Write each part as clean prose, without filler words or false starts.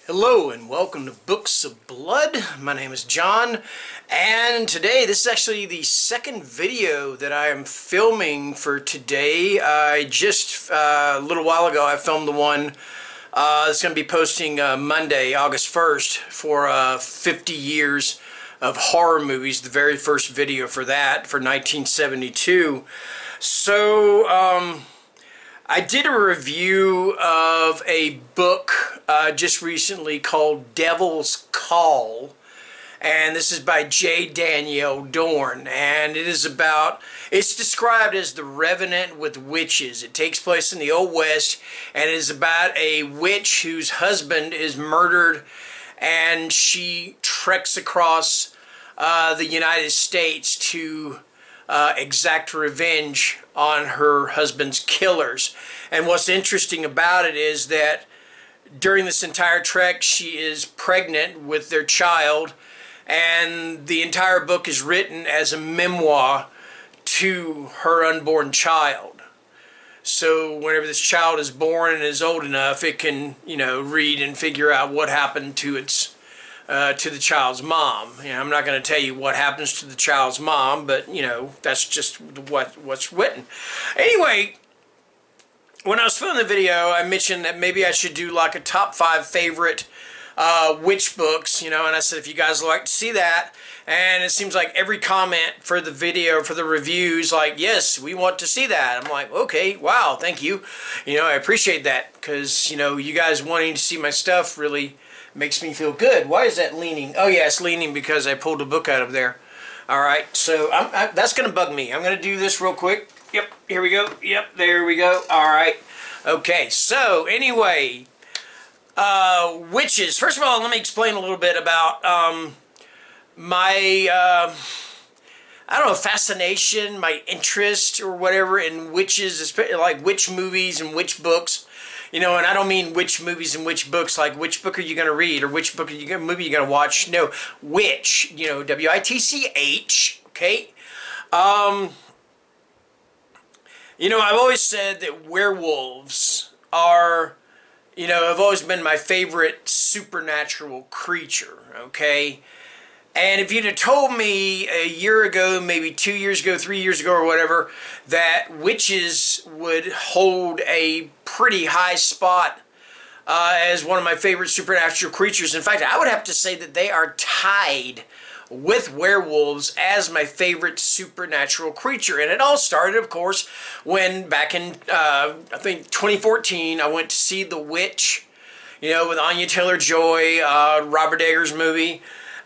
Hello and welcome to Books of Blood. My name is John, and today this is actually the second video that I am filming for today. I just a little while ago I filmed the one that's going to be posting Monday, August 1st for 50 years of horror movies, the very first video for that for 1972. So I did a review of a book just recently called Devil's Call, and this is by J. Danielle Dorn, and it's described as The Revenant with Witches. It takes place in the Old West, and it is about a witch whose husband is murdered, and she treks across the United States to exact revenge on her husband's killers. And what's interesting about it is that during this entire trek she is pregnant with their child, and the entire book is written as a memoir to her unborn child. So whenever this child is born and is old enough, it can, read and figure out what happened to the child's mom. I'm not going to tell you what happens to the child's mom, but that's just what's written. Anyway, when I was filming the video, I mentioned that maybe I should do like a top 5 favorite witch books, and I said if you guys would like to see that, and it seems like every comment for the video, for the reviews, like, yes, we want to see that. I'm like, okay, wow, thank you. I appreciate that, because, you guys wanting to see my stuff really makes me feel good. Why is that leaning? Oh yeah, it's leaning because I pulled a book out of there. Alright, so that's going to bug me. I'm going to do this real quick. Yep, here we go. Yep, there we go. Alright. Okay, so anyway, witches. First of all, let me explain a little bit about my, I don't know, fascination, my interest or whatever in witches, like witch movies and witch books. And I don't mean which movies and which books, like which book are you going to read or which book movie are you going to watch. No, witch, W-I-T-C-H, okay? I've always said that werewolves are, have always been my favorite supernatural creature, okay? And if you'd have told me a year ago, maybe 2 years ago, 3 years ago or whatever, that witches would hold a pretty high spot as one of my favorite supernatural creatures. In fact, I would have to say that they are tied with werewolves as my favorite supernatural creature. And it all started, of course, when back in, I think, 2014, I went to see The Witch, with Anya Taylor-Joy, Robert Eggers movie.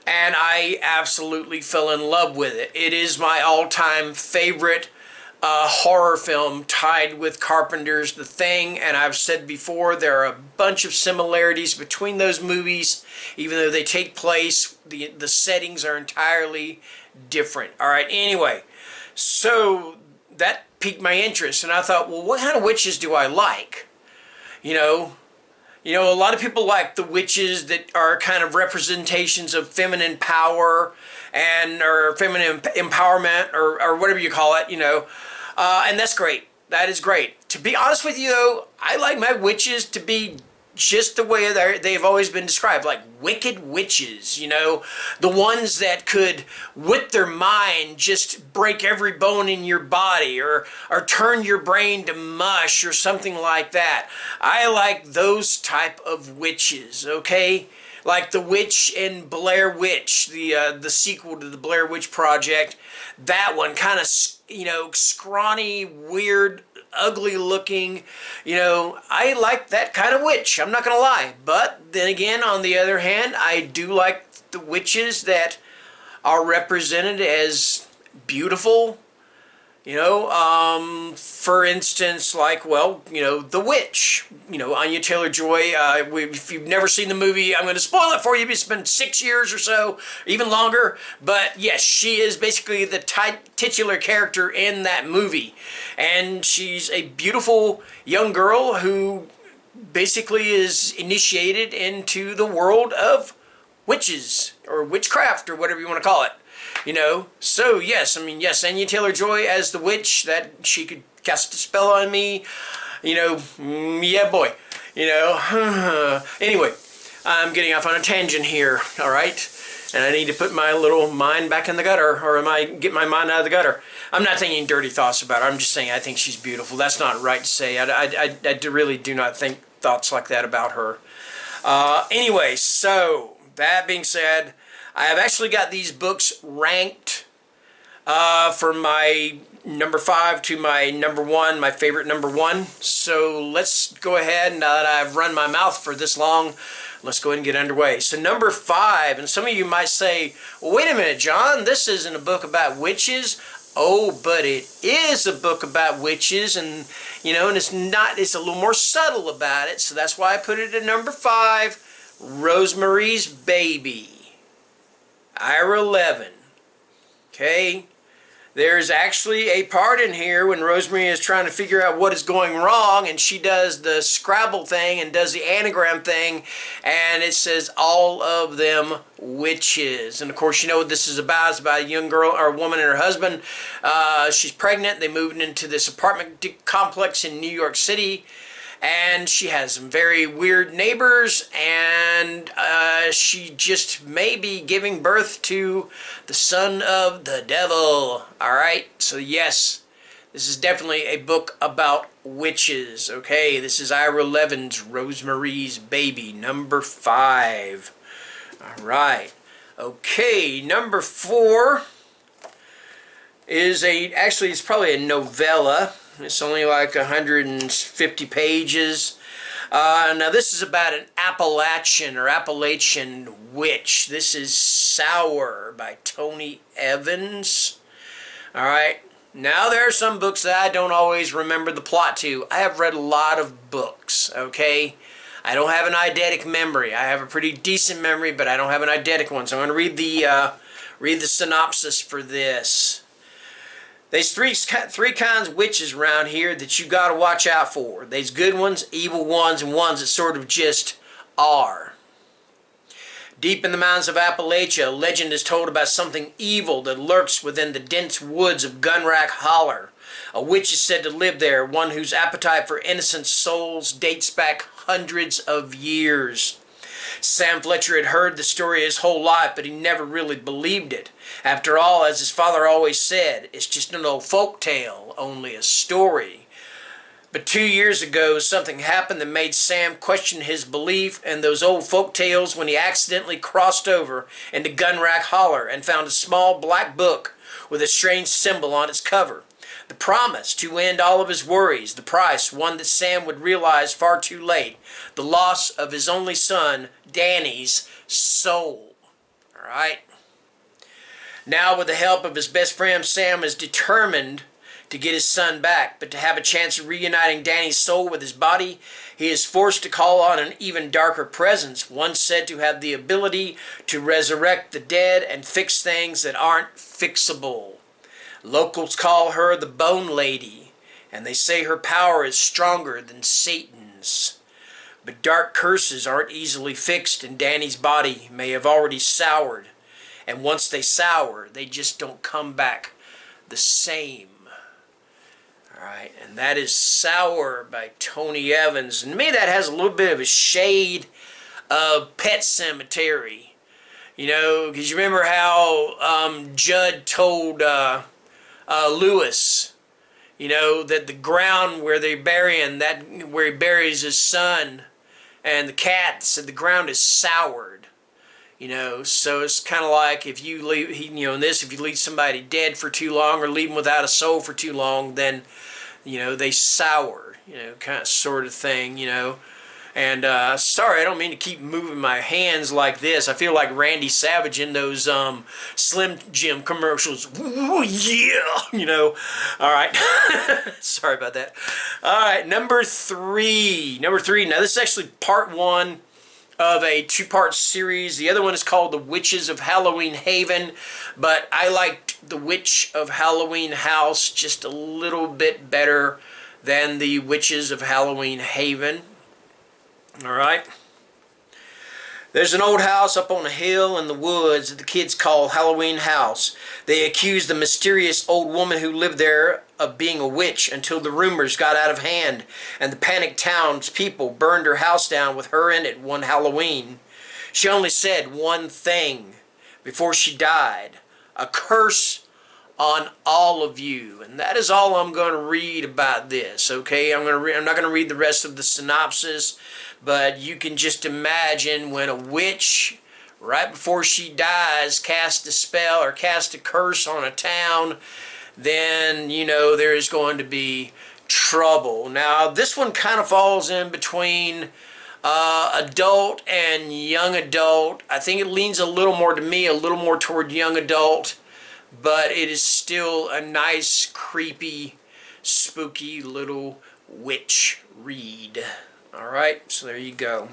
And I absolutely fell in love with it. It is my all-time favorite horror film, tied with Carpenter's The Thing. And I've said before, there are a bunch of similarities between those movies. Even though they take place, the settings are entirely different. All right, anyway, so that piqued my interest. And I thought, well, what kind of witches do I like? A lot of people like the witches that are kind of representations of feminine power or feminine empowerment or whatever you call it, and that's great. That is great. To be honest with you, though, I like my witches to be just the way they've always been described, like wicked witches, the ones that could, with their mind, just break every bone in your body or turn your brain to mush or something like that. I like those type of witches, okay? Like the witch in Blair Witch, the sequel to the Blair Witch Project. That one, kind of, scrawny, weird, ugly looking, I like that kind of witch, I'm not gonna lie. But then again, on the other hand, I do like the witches that are represented as beautiful, for instance, like, well, The Witch, Anya Taylor-Joy. If you've never seen the movie, I'm going to spoil it for you. It's been 6 years or so, even longer. But yes, she is basically the titular character in that movie. And she's a beautiful young girl who basically is initiated into the world of witches or witchcraft or whatever you want to call it. So yes, Anya Taylor-Joy as the witch, that she could cast a spell on me, yeah boy, Anyway, I'm getting off on a tangent here, all right? And I need to put my little mind back in the gutter, or get my mind out of the gutter. I'm not thinking dirty thoughts about her. I'm just saying I think she's beautiful. That's not right to say. I really do not think thoughts like that about her. Anyway, so that being said, I have actually got these books ranked from my number 5 to my number 1, my favorite number 1. So let's go ahead, now that I've run my mouth for this long, let's go ahead and get underway. So number 5, and some of you might say, well, wait a minute, John, this isn't a book about witches. Oh, but it is a book about witches, and and it's a little more subtle about it, so that's why I put it at number 5, Rosemary's Baby, Ira Levin. Okay? There's actually a part in here when Rosemary is trying to figure out what is going wrong, and she does the Scrabble thing and does the anagram thing, and it says all of them witches. And of course, you know what this is about. It's about a young girl or a woman and her husband. She's pregnant. They moved into this apartment complex in New York City. And she has some very weird neighbors, and she just may be giving birth to the son of the devil. Alright, so yes, this is definitely a book about witches. Okay, this is Ira Levin's Rosemary's Baby, number 5. Alright, okay, number 4 is actually it's probably a novella. It's only like 150 pages. Now this is about an Appalachian witch. This is Sour by Tony Evans. Alright, now there are some books that I don't always remember the plot to. I have read a lot of books, okay? I don't have an eidetic memory. I have a pretty decent memory, but I don't have an eidetic one. So I'm going to read the synopsis for this. There's three kinds of witches around here that you got to watch out for. There's good ones, evil ones, and ones that sort of just are. Deep in the mountains of Appalachia, a legend is told about something evil that lurks within the dense woods of Gunrack Holler. A witch is said to live there, one whose appetite for innocent souls dates back hundreds of years. Sam Fletcher had heard the story his whole life, but he never really believed it. After all, as his father always said, it's just an old folk tale, only a story. But 2 years ago, something happened that made Sam question his belief in those old folk tales when he accidentally crossed over into Gunrack Holler and found a small black book with a strange symbol on its cover. The promise to end all of his worries, the price, one that Sam would realize far too late, the loss of his only son, Danny's soul. Alright? Now, with the help of his best friend, Sam is determined to get his son back, but to have a chance of reuniting Danny's soul with his body, he is forced to call on an even darker presence, one said to have the ability to resurrect the dead and fix things that aren't fixable. Locals call her the Bone Lady, and they say her power is stronger than Satan's. But dark curses aren't easily fixed, and Danny's body may have already soured. And once they sour, they just don't come back the same. Alright, and that is Sour by Tony Evans. And to me, that has a little bit of a shade of Pet Sematary. You know, because you remember how Judd told Lewis, you know, that the ground where they bury him, where he buries his son, and the cat said the ground is soured. You know, so it's kind of like if you leave, if you leave somebody dead for too long or leave them without a soul for too long, then, they sour, kind of sort of thing, And sorry, I don't mean to keep moving my hands like this. I feel like Randy Savage in those Slim Jim commercials. Ooh, yeah, All right. Sorry about that. All right, number 3. Now, this is actually part 1 of a 2-part series. The other one is called The Witches of Halloween Haven, but I liked The Witch of Halloween House just a little bit better than The Witches of Halloween Haven. Alright. There's an old house up on a hill in the woods that the kids call Halloween House. They accuse the mysterious old woman who lived there of being a witch until the rumors got out of hand and the panicked townspeople burned her house down with her in it one Halloween. She only said one thing before she died: a curse on all of you. And that is all I'm going to read about this, okay? I'm not going to read the rest of the synopsis, but you can just imagine when a witch, right before she dies, casts a spell or casts a curse on a town, then, you know, there is going to be trouble. Now, this one kind of falls in between adult and young adult. I think it leans a little more to me, a little more toward young adult, but it is still a nice, creepy, spooky little witch read. Alright, so there you go.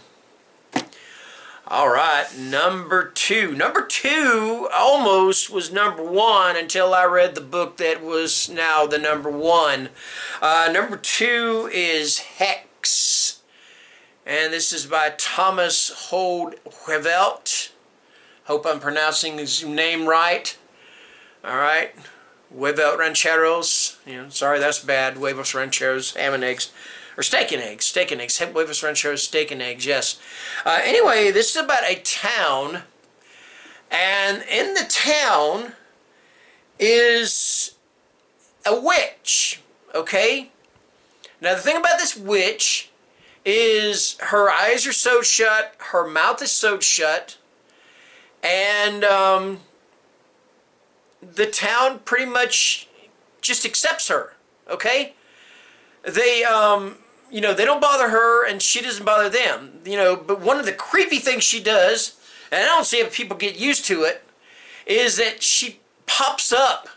Alright, number 2. Number 2 almost was number 1 until I read the book that was now the number 1. Number 2 is Hex. And this is by Thomas Holdhevelt. Hope I'm pronouncing his name right. Alright, Huevos Rancheros, sorry, that's bad. Huevos Rancheros, ham and eggs, or steak and eggs, Huevos Rancheros, steak and eggs, yes. Anyway, this is about a town, and in the town is a witch, okay? Now, the thing about this witch is her eyes are sewed shut, her mouth is sewed shut, and, the town pretty much just accepts her, okay? They, they don't bother her and she doesn't bother them, but one of the creepy things she does, and I don't see if people get used to it, is that she pops up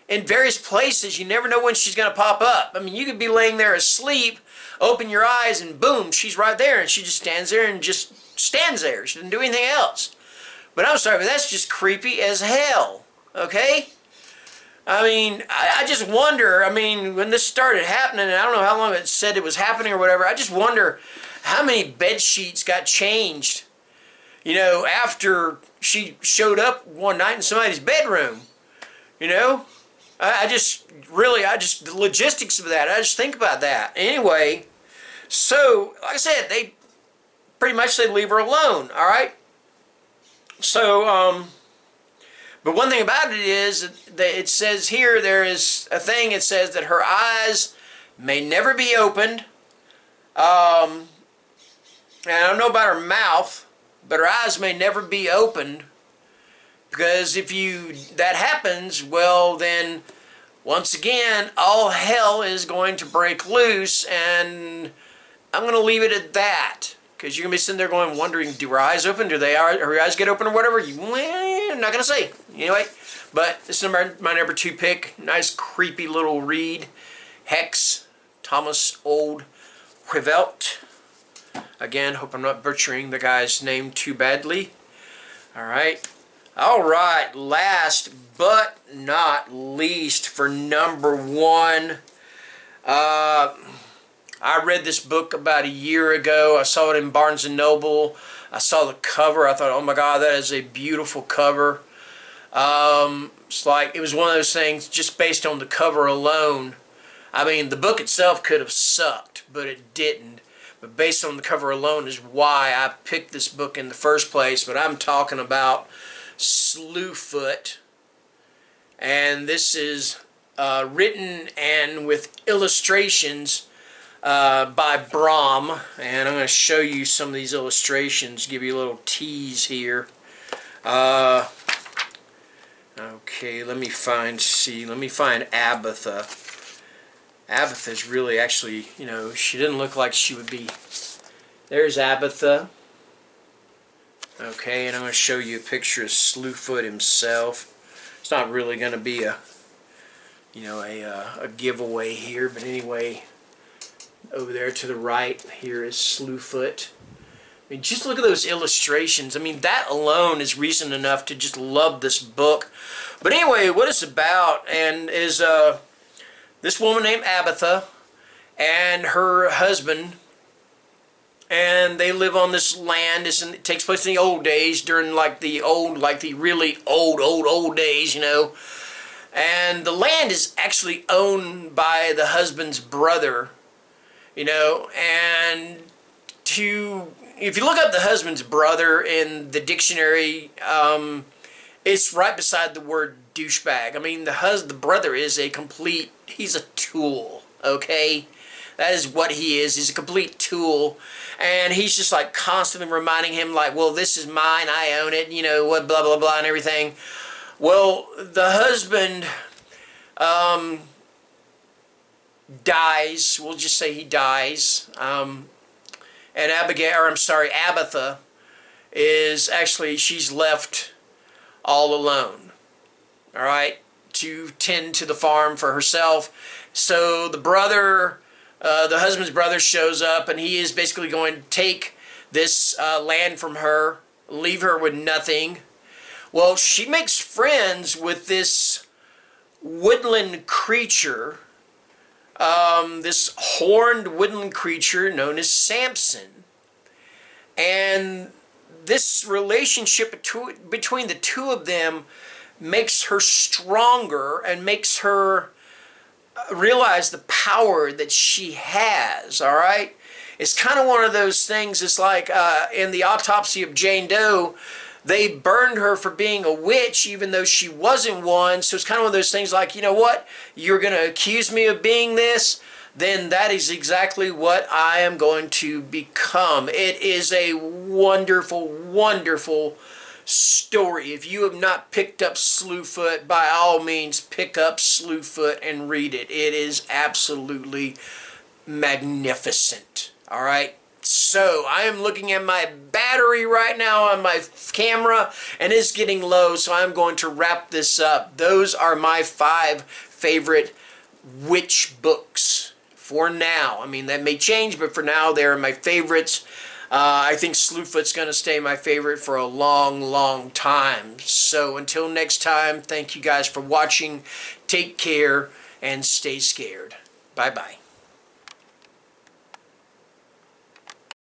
in various places. You never know when she's going to pop up. I mean, you could be laying there asleep, open your eyes, and boom, she's right there, and she just stands there and just stands there. She doesn't do anything else. But I'm sorry, but that's just creepy as hell. Okay? I mean, I just wonder, when this started happening, and I don't know how long it said it was happening or whatever, I just wonder how many bed sheets got changed, after she showed up one night in somebody's bedroom, I just, the logistics of that, I just think about that. Anyway, so, like I said, they pretty much leave her alone, alright? So, but one thing about it is that it says here, there is a thing, it says that her eyes may never be opened. And I don't know about her mouth, but her eyes may never be opened. Because if that happens, well then, once again, all hell is going to break loose, and I'm going to leave it at that. Because you're going to be sitting there wondering, do her eyes open? Do her eyes get open or whatever? I'm not going to say. Anyway, but this is my number 2 pick. Nice, creepy little read. Hex, Thomas Holdhevelt. Again, hope I'm not butchering the guy's name too badly. Alright. Alright, last but not least for number 1. I read this book about a year ago. I saw it in Barnes & Noble. I saw the cover. I thought, oh my God, that is a beautiful cover. It's like, it was one of those things just based on the cover alone. The book itself could have sucked, but it didn't. But based on the cover alone is why I picked this book in the first place. But I'm talking about Slewfoot. And this is written and with illustrations by Brom, and I'm going to show you some of these illustrations, give you a little tease here. Okay, let me find Abatha. Abatha's really actually, she didn't look like she would be. There's Abatha. Okay, and I'm going to show you a picture of Slewfoot himself. It's not really going to be a giveaway here, but anyway, over there to the right, here is Slewfoot. Just look at those illustrations. That alone is reason enough to just love this book. But anyway, what it's about is this woman named Abatha and her husband, and they live on this land. It takes place in the old days, during the really old days, And the land is actually owned by the husband's brother, and to if you look up the husband's brother in the dictionary, it's right beside the word douchebag. I mean, the brother is he's a tool, okay? That is what he is. He's a complete tool. And he's just like constantly reminding him like, well, this is mine, I own it, you know, what, blah, blah, blah, and everything. Well, the husband dies. We'll just say he dies. And Abatha is actually, she's left all alone. All right, to tend to the farm for herself. So the husband's brother shows up, and he is basically going to take this land from her, leave her with nothing. Well, she makes friends with this woodland creature, this horned woodland creature known as Samson. And this relationship between the two of them makes her stronger and makes her realize the power that she has, all right? It's kind of one of those things, it's like in the autopsy of Jane Doe, they burned her for being a witch even though she wasn't one. So it's kind of one of those things like, you know what? You're going to accuse me of being this? Then that is exactly what I am going to become. It is a wonderful, wonderful story. If you have not picked up Slewfoot, by all means pick up Slewfoot and read it. It is absolutely magnificent. All right. So I am looking at my battery right now on my camera, and it's getting low, so I'm going to wrap this up. Those are my 5 favorite witch books for now. I mean, that may change, but for now, they're my favorites. I think Slewfoot's going to stay my favorite for a long, long time. So until next time, thank you guys for watching. Take care and stay scared. Bye-bye.